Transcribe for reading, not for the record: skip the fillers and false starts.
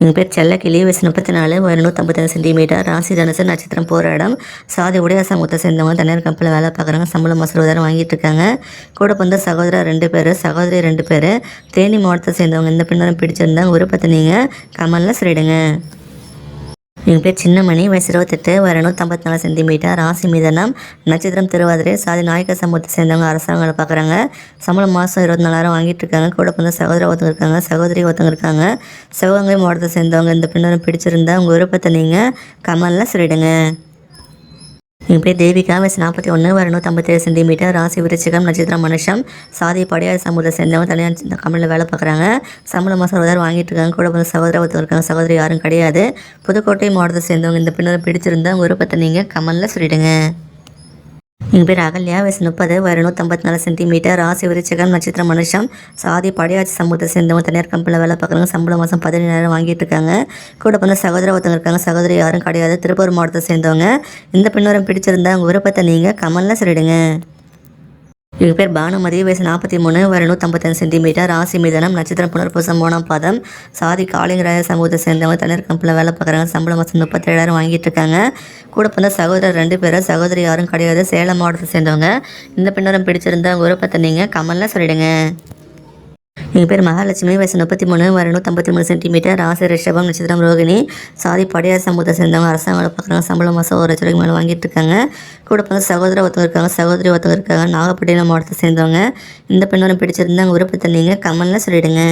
எங்கள் பேர் செல்லக்கிளி, வயசு 34, உயரம் 155 சென்டிமீட்டர், ராசி தனுசு, நட்சத்திரம் போராடம், சாதி உடைய சமூகத்தை சேர்ந்தவங்க, தனியார் கம்பெனியில் வேலை பார்க்குறாங்க, சம்பளம் மாதம் 20,000 வாங்கிட்டு இருக்காங்க. கூட பிறந்த சகோதரர் 2 பேர், சகோதரி 2 பேர், தேனி மாவட்டத்தை சேர்ந்தவங்க. இந்த பின்னரும் பிடிச்சிருந்தாங்க விருப்பத்தை நீங்கள் கமெண்டில் சொல்லிடுங்க. எங்கள் பேர் சின்னமணி, வயசு 28, உயரம் 154 சென்டிமீட்டர், ராசி மிதனம், நட்சத்திரம் திருவாதிரை, சாதி நாயக்க சமூகத்தை சேர்ந்தவங்க, அரசாங்கம் வேலை பார்க்குறாங்க, சம்பளம் மாதம் 24,000 வாங்கிட்டு இருக்காங்க. கூட பிறந்த சகோதரி ஒருத்தவங்க இருக்காங்க, சகோதரி ஒருத்தவங்க இருக்காங்க, சிவகங்கை மாவட்டத்தை சேர்ந்தவங்க. இந்த பின்னரும் பிடிச்சிருந்தா உங்கள் விருப்பத்தை நீங்கள் கமெண்டில் சொல்லிடுங்க. என் பேர் தேவிகா, வயசு 41, உயரம் 157 சென்டிமீட்டர், ராசி விருச்சிகம், நட்சத்திரம் மனுஷம், சாதி படியார் சமூகத்தை சேர்ந்தவங்க, தனியார் கம்பெனியில் வேலை பார்க்குறாங்க, சம்பளம் மாதம் 20,000 வாங்கிட்டு இருக்காங்க. கூட பிறந்த சகோதரி ஒருத்தவங்க இருக்காங்க, சகோதரி யாரும் கிடையாது. புதுக்கோட்டை மாவட்டத்தை சேர்ந்தவங்க. இந்த பின்னரும் பிடிச்சிருந்தா உங்கள் விருப்பத்தை நீங்கள் கமெண்டில் சொல்லிடுங்க. எங்கள் பேர் அகல்யா, வயசு 30, உயரம் 154 சென்டிமீட்டர், ராசி விருச்சிகம், நட்சத்திரம் மனுஷம், சாதி படியாட்சி சமூகத்தை சேர்ந்தவங்க, தனியார் கம்பெனியில் வேலை பார்க்குறாங்க, சம்பளம் மாதம் 17,000 வாங்கிட்டு இருக்காங்க. கூட பிறந்த சகோதரி ஒருத்தவங்க இருக்காங்க, சகோதரி யாரும் கிடையாது. திருப்பூர் மாவட்டத்தை சேர்ந்தவங்க. இந்த பின்னரும் பிடிச்சிருந்தா உங்கள் விருப்பத்தை நீங்கள் கமெண்டில் சொல்லிடுங்க. எங்கள் பேர் பானுமதி, வயசு 43, உயரம் 155 சென்டிமீட்டர், ராசி மிதனம், நட்சத்திரம் புனர்பூசம், 3ஆம் பாதம், சாதி காளிங்கராய சமூகத்தை சேர்ந்தவங்க, தனியார் கம்பெனியில் வேலை பார்க்குறாங்க, சம்பளம் மாதம் 37,000 வாங்கிட்டு இருக்காங்க. கூட பிறந்த சகோதரர் 2 பேர், சகோதரி யாரும் கிடையாது. சேலம் மாவட்டத்தை சேர்ந்தவங்க. இந்த பின்னரும் பிடிச்சிருந்தா உங்கள் விருப்பத்தை நீங்கள் கமெண்டில் சொல்லிடுங்க. எங்கள் பேர் மகாலட்சுமி, வயசு 33, உயரம் 153 சென்டிமீட்டர், ராசி ரிஷபம், நட்சத்திரம் ரோகிணி, சாதி படியார் சமூகத்தை சேர்ந்தவங்க, அரசாங்கம் வேலை பார்க்குறாங்க, சம்பளம் மாதம் 1 லட்சம் மேலே வாங்கிட்டு இருக்காங்க. கூட பிறந்த சகோதரி ஒருத்தவங்க இருக்காங்க, சகோதரி ஒருத்தவங்க இருக்காங்க, நாகப்பட்டினம் மாவட்டத்தை சேர்ந்தவங்க. இந்த பெண்ணோரம் பிடிச்சிருந்தா உங்கள் விருப்பத்தை நீங்கள் கமெண்டில் சொல்லிடுங்க.